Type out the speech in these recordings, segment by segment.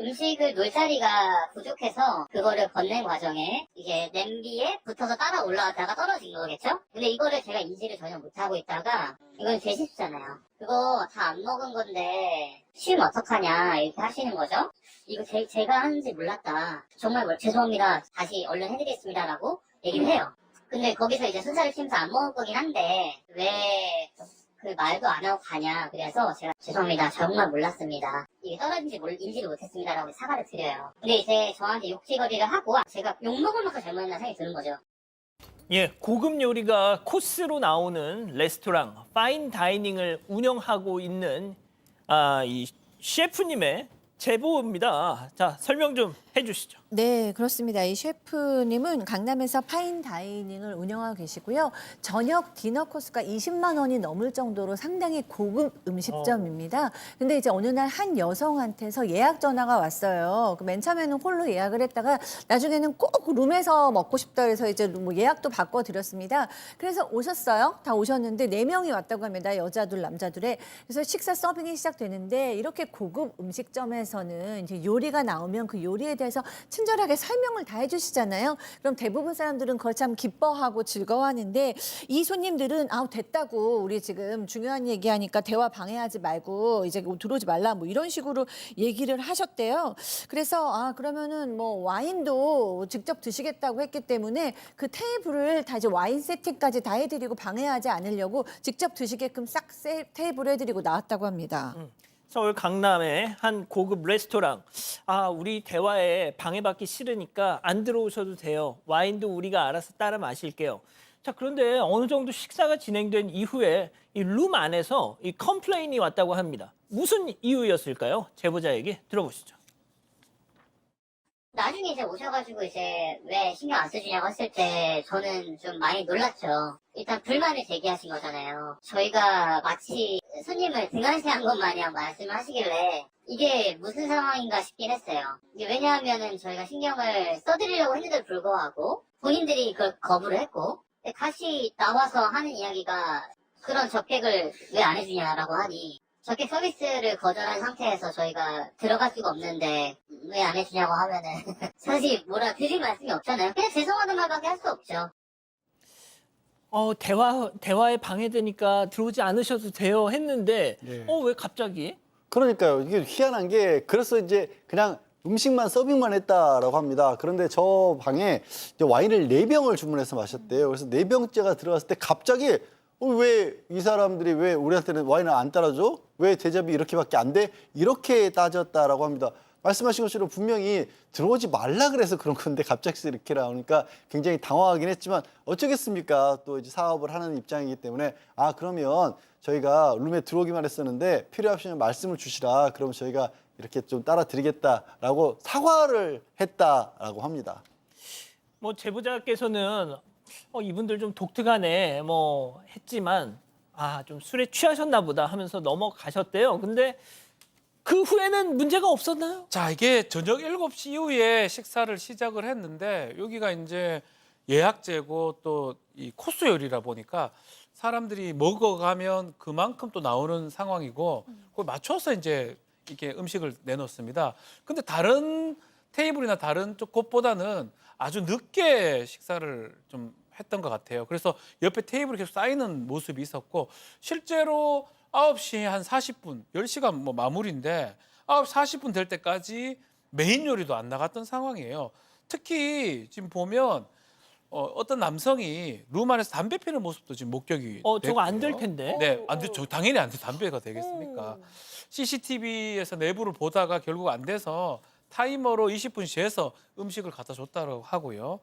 음식을 놓을 자리가 부족해서 그거를 건넨 과정에 이게 냄비에 붙어서 따라 올라왔다가 떨어진 거겠죠? 근데 이거를 제가 인지를 전혀 못하고 있다가 이건 제 실수잖아요. 그거 다 안 먹은 건데 치우면 어떡하냐 이렇게 하시는 거죠? 이거 제가 하는지 몰랐다. 정말 죄송합니다. 다시 얼른 해드리겠습니다라고 얘기를 해요. 근데 거기서 이제 순살을 치면서 안 먹을 거긴 한데 왜 그 말도 안 하고 가냐. 그래서 제가 죄송합니다. 정말 몰랐습니다. 이게 떨어진지 인지를 못했습니다라고 사과를 드려요. 근데 이제 저한테 욕지거리를 하고 제가 욕먹을 만큼 잘못했나 생각이 드는 거죠. 예, 고급 요리가 코스로 나오는 레스토랑, 파인 다이닝을 운영하고 있는 이 셰프님의 제보입니다. 자, 설명 좀 해주시죠. 네, 그렇습니다. 이 셰프님은 강남에서 파인 다이닝을 운영하고 계시고요. 저녁 디너 코스가 20만 원이 넘을 정도로 상당히 고급 음식점입니다. 근데 이제 어느 날 한 여성한테서 예약 전화가 왔어요. 맨 처음에는 홀로 예약을 했다가 나중에는 꼭 룸에서 먹고 싶다 그래서 이제 뭐 예약도 바꿔드렸습니다. 그래서 오셨어요. 다 오셨는데 4명이 왔다고 합니다. 여자 둘, 남자 둘에. 그래서 식사 서빙이 시작되는데 이렇게 고급 음식점에서는 이제 요리가 나오면 그 요리에 대해서 친절하게 설명을 다 해주시잖아요. 그럼 대부분 사람들은 그걸 참 기뻐하고 즐거워하는데 이 손님들은 됐다고 우리 지금 중요한 얘기하니까 대화 방해하지 말고 이제 들어오지 말라 뭐 이런 식으로 얘기를 하셨대요. 그래서 그러면은 뭐 와인도 직접 드시겠다고 했기 때문에 그 테이블을 다 이제 와인 세팅까지 다 해드리고 방해하지 않으려고 직접 드시게끔 싹 테이블 해드리고 나왔다고 합니다. 서울 강남의 한 고급 레스토랑. 우리 대화에 방해받기 싫으니까 안 들어오셔도 돼요. 와인도 우리가 알아서 따라 마실게요. 자, 그런데 어느 정도 식사가 진행된 이후에 이 룸 안에서 이 컴플레인이 왔다고 합니다. 무슨 이유였을까요? 제보자 얘기 들어보시죠. 나중에 이제 오셔가지고 이제 왜 신경 안 써주냐고 했을 때 저는 좀 많이 놀랐죠. 일단 불만을 제기하신 거잖아요. 저희가 마치 손님을 등한시한 것 마냥 말씀을 하시길래 이게 무슨 상황인가 싶긴 했어요. 이게 왜냐하면은 저희가 신경을 써드리려고 했는데도 불구하고 본인들이 그걸 거부를 했고 다시 나와서 하는 이야기가 그런 접객을 왜 안 해주냐라고 하니 접객 서비스를 거절한 상태에서 저희가 들어갈 수가 없는데 왜 안 해주냐고 하면은 사실 뭐라 드릴 말씀이 없잖아요. 그냥 죄송하단 말밖에 할 수 없죠. 대화에 방해되니까 들어오지 않으셔도 돼요 했는데 네. 왜 갑자기? 그러니까요. 이게 희한한 게 그래서 이제 그냥 음식만 서빙만 했다라고 합니다. 그런데 저 방에 이제 와인을 4병을 주문해서 마셨대요. 그래서 4병째가 들어갔을 때 갑자기 왜 이 사람들이 왜 우리한테는 와인을 안 따라줘? 왜 대접이 이렇게밖에 안 돼? 이렇게 따졌다라고 합니다. 말씀하신 것처럼 분명히 들어오지 말라 그래서 그런 건데 갑자기 이렇게 나오니까 굉장히 당황하긴 했지만 어쩌겠습니까? 또 이제 사업을 하는 입장이기 때문에 그러면 저희가 룸에 들어오기만 했었는데 필요하시면 말씀을 주시라. 그럼 저희가 이렇게 좀 따라 드리겠다라고 사과를 했다라고 합니다. 뭐 제보자께서는 이분들 좀 독특하네 뭐 했지만 좀 술에 취하셨나 보다 하면서 넘어가셨대요. 근데 그 후에는 문제가 없었나요? 자, 이게 저녁 7시 이후에 식사를 시작을 했는데 여기가 이제 예약제고 또 이 코스 요리라 보니까 사람들이 먹어가면 그만큼 또 나오는 상황이고 그걸 맞춰서 이제 이렇게 음식을 내놓습니다. 근데 다른 테이블이나 다른 쪽 곳보다는 아주 늦게 식사를 좀 했던 것 같아요. 그래서 옆에 테이블이 계속 쌓이는 모습이 있었고 실제로 9시 한 40분, 10시가 뭐 마무리인데 9시 40분 될 때까지 메인 요리도 안 나갔던 상황이에요. 특히 지금 보면 어떤 남성이 룸 안에서 담배 피는 모습도 지금 목격이 저거 안 될 됐고요. 텐데. 네, 안 돼. 당연히 안 돼. 담배가 되겠습니까? CCTV에서 내부를 보다가 결국 안 돼서 타이머로 20분 재서 음식을 갖다 줬다고 하고요.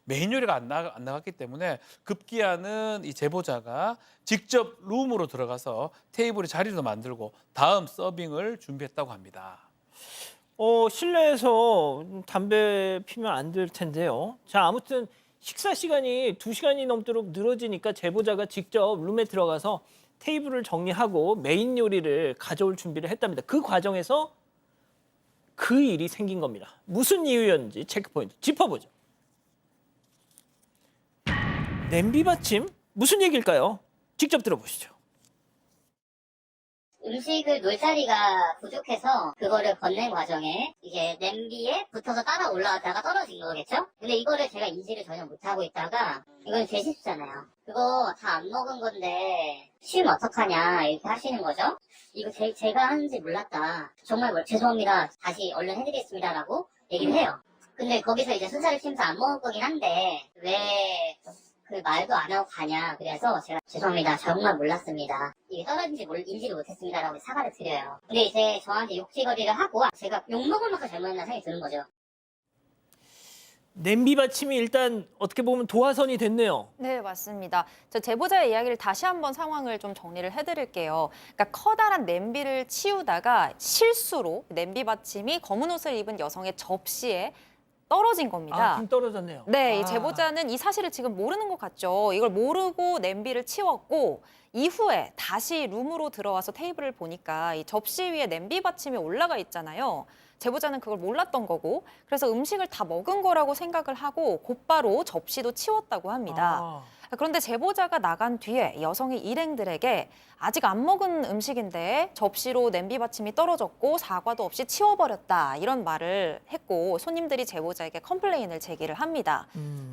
메인 요리가 안 나갔기 때문에 급기야는 이 제보자가 직접 룸으로 들어가서 테이블에 자리도 만들고 다음 서빙을 준비했다고 합니다. 실내에서 담배 피면 안 될 텐데요. 자, 아무튼 식사 시간이 2시간이 넘도록 늘어지니까 제보자가 직접 룸에 들어가서 테이블을 정리하고 메인 요리를 가져올 준비를 했답니다. 그 과정에서 그 일이 생긴 겁니다. 무슨 이유였는지 체크포인트 짚어보죠. 냄비 받침? 무슨 얘기일까요? 직접 들어보시죠. 음식을 놓을 자리가 부족해서 그거를 건넨 과정에 이게 냄비에 붙어서 따라 올라왔다가 떨어진 거겠죠? 근데 이거를 제가 인지를 전혀 못하고 있다가 이건 제 실수잖아요. 그거 다 안 먹은 건데 치우면 어떡하냐 이렇게 하시는 거죠? 이거 제가 하는지 몰랐다. 정말 죄송합니다. 다시 얼른 해드리겠습니다라고 얘기를 해요. 근데 거기서 이제 순서를 치면서 안 먹을 거긴 한데 왜 그 말도 안 하고 가냐. 그래서 제가 죄송합니다. 정말 몰랐습니다. 이게 떨어진지 인지를 못했습니다라고 사과를 드려요. 근데 이제 저한테 욕지거리를 하고 제가 욕먹을 만큼 잘못했나 생각이 드는 거죠. 냄비 받침이 일단 어떻게 보면 도화선이 됐네요. 네, 맞습니다. 저 제보자의 이야기를 다시 한번 상황을 좀 정리를 해드릴게요. 그러니까 커다란 냄비를 치우다가 실수로 냄비 받침이 검은 옷을 입은 여성의 접시에 떨어진 겁니다. 좀 떨어졌네요. 네, 아. 이 제보자는 이 사실을 지금 모르는 것 같죠. 이걸 모르고 냄비를 치웠고 이후에 다시 룸으로 들어와서 테이블을 보니까 이 접시 위에 냄비 받침이 올라가 있잖아요. 제보자는 그걸 몰랐던 거고 그래서 음식을 다 먹은 거라고 생각을 하고 곧바로 접시도 치웠다고 합니다. 그런데 제보자가 나간 뒤에 여성이 일행들에게 아직 안 먹은 음식인데 접시로 냄비 받침이 떨어졌고 사과도 없이 치워버렸다 이런 말을 했고 손님들이 제보자에게 컴플레인을 제기를 합니다.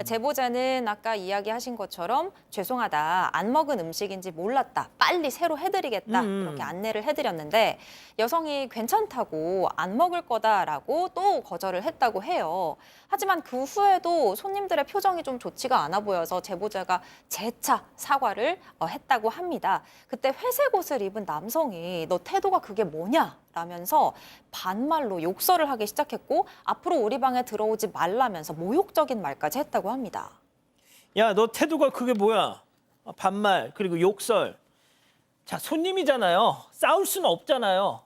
제보자는 아까 이야기하신 것처럼 죄송하다 안 먹은 음식인지 몰랐다 빨리 새로 해드리겠다 이렇게 안내를 해드렸는데 여성이 괜찮다고 안 먹을 거다라고 또 거절을 했다고 해요. 하지만 그 후에도 손님들의 표정이 좀 좋지가 않아 보여서 제보자가 재차 사과를 했다고 합니다. 그때 회색 옷을 입은 남성이 너 태도가 그게 뭐냐? 라면서 반말로 욕설을 하기 시작했고 앞으로 우리 방에 들어오지 말라면서 모욕적인 말까지 했다고 합니다. 야, 너 태도가 그게 뭐야? 반말 그리고 욕설. 자, 손님이잖아요. 싸울 수는 없잖아요.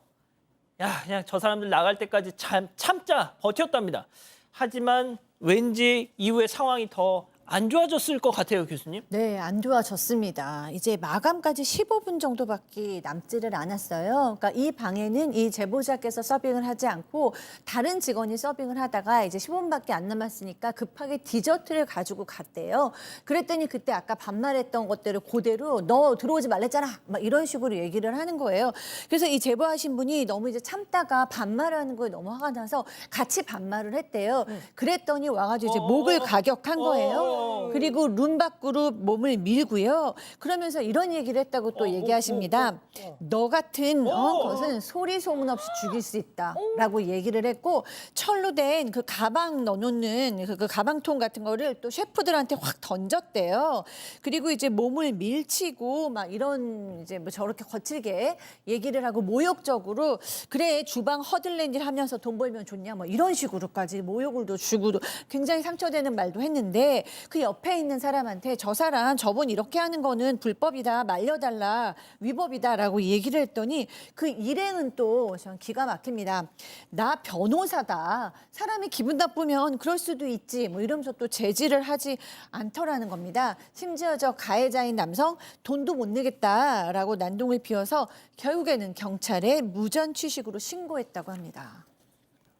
야, 그냥 저 사람들 나갈 때까지 참자 버텼답니다. 하지만 왠지 이후에 상황이 더 안 좋아졌을 것 같아요, 교수님. 네, 안 좋아졌습니다. 이제 마감까지 15분 정도밖에 남지를 않았어요. 그러니까 이 방에는 이 제보자께서 서빙을 하지 않고 다른 직원이 서빙을 하다가 이제 15분밖에 안 남았으니까 급하게 디저트를 가지고 갔대요. 그랬더니 그때 아까 반말했던 것들을 그대로 너 들어오지 말랬잖아. 막 이런 식으로 얘기를 하는 거예요. 그래서 이 제보하신 분이 너무 이제 참다가 반말하는 거에 너무 화가 나서 같이 반말을 했대요. 그랬더니 와가지고 이제 목을 가격한 거예요. 그리고 룸 밖으로 몸을 밀고요. 그러면서 이런 얘기를 했다고 또 얘기하십니다. 너 같은 것은 소리 소문 없이 죽일 수 있다라고 얘기를 했고 철로 된 그 가방 넣어놓는 그 가방통 같은 거를 또 셰프들한테 확 던졌대요. 그리고 이제 몸을 밀치고 막 이런 이제 뭐 저렇게 거칠게 얘기를 하고 모욕적으로 그래 주방 허들렌질 하면서 돈 벌면 좋냐 뭐 이런 식으로까지 모욕을 또 주고도 굉장히 상처되는 말도 했는데 그 옆에 있는 사람한테 저 사람 저분 이렇게 하는 거는 불법이다 말려달라 위법이다라고 얘기를 했더니 그 일행은 또 전 기가 막힙니다. 나 변호사다. 사람이 기분 나쁘면 그럴 수도 있지 뭐 이러면서 또 제지를 하지 않더라는 겁니다. 심지어 저 가해자인 남성 돈도 못 내겠다라고 난동을 피워서 결국에는 경찰에 무전 취식으로 신고했다고 합니다.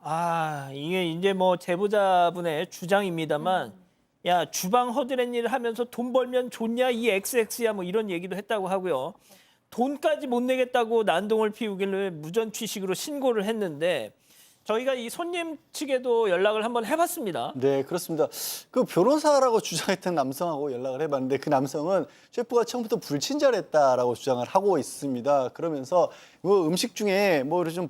아, 이게 이제 뭐 제보자분의 주장입니다만 야, 주방 허드렛 일을 하면서 돈 벌면 좋냐? 이 XX야 뭐 이런 얘기도 했다고 하고요. 돈까지 못 내겠다고 난동을 피우길래 무전 취식으로 신고를 했는데 저희가 이 손님 측에도 연락을 한번 해봤습니다. 네, 그렇습니다. 그 변호사라고 주장했던 남성하고 연락을 해봤는데 그 남성은 셰프가 처음부터 불친절했다라고 주장을 하고 있습니다. 그러면서 뭐 음식 중에 뭐 좀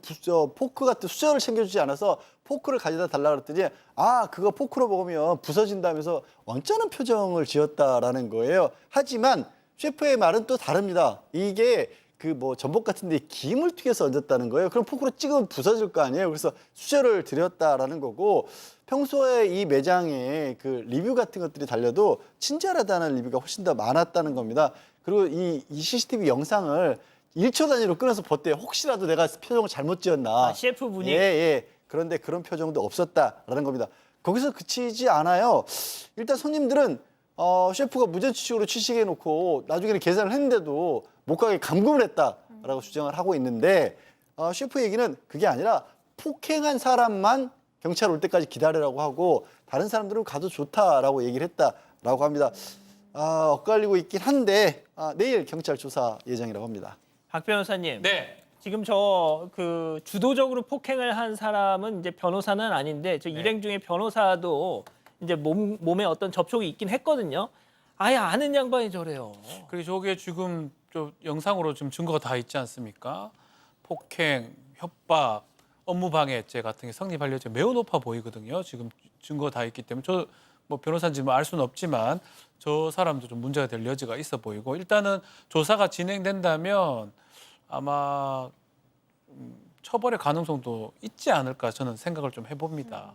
포크 같은 수저를 챙겨주지 않아서 포크를 가져다 달라 그랬더니 아, 그거 포크로 먹으면 부서진다면서 언짢은 표정을 지었다라는 거예요. 하지만 셰프의 말은 또 다릅니다. 이게 그 뭐 전복 같은 데 김을 튀겨서 얹었다는 거예요. 그럼 포크로 찍으면 부서질 거 아니에요. 그래서 수저를 드렸다라는 거고 평소에 이 매장에 그 리뷰 같은 것들이 달려도 친절하다는 리뷰가 훨씬 더 많았다는 겁니다. 그리고 이 CCTV 영상을 1초 단위로 끊어서 봤대요. 혹시라도 내가 표정을 잘못 지었나. 아, 셰프분이? 예. 그런데 그런 표정도 없었다라는 겁니다. 거기서 그치지 않아요. 일단 손님들은 셰프가 무전취식으로 취식해놓고 나중에는 계산을 했는데도 못 가게 감금을 했다라고 주장을 하고 있는데 셰프 얘기는 그게 아니라 폭행한 사람만 경찰 올 때까지 기다리라고 하고 다른 사람들은 가도 좋다라고 얘기를 했다라고 합니다. 엇갈리고 있긴 한데 내일 경찰 조사 예정이라고 합니다. 박 변호사님. 네. 지금 저 그 주도적으로 폭행을 한 사람은 이제 변호사는 아닌데 저 네. 일행 중에 변호사도 이제 몸에 어떤 접촉이 있긴 했거든요. 아예 아는 양반이 저래요. 그리고 저게 지금 좀 영상으로 지금 증거가 다 있지 않습니까? 폭행, 협박, 업무방해죄 같은 게 성립할 여지가 매우 높아 보이거든요. 지금 증거가 다 있기 때문에 저 뭐 변호사인지 알 수는 없지만 저 사람도 좀 문제가 될 여지가 있어 보이고 일단은 조사가 진행된다면 아마 처벌의 가능성도 있지 않을까 저는 생각을 좀 해봅니다.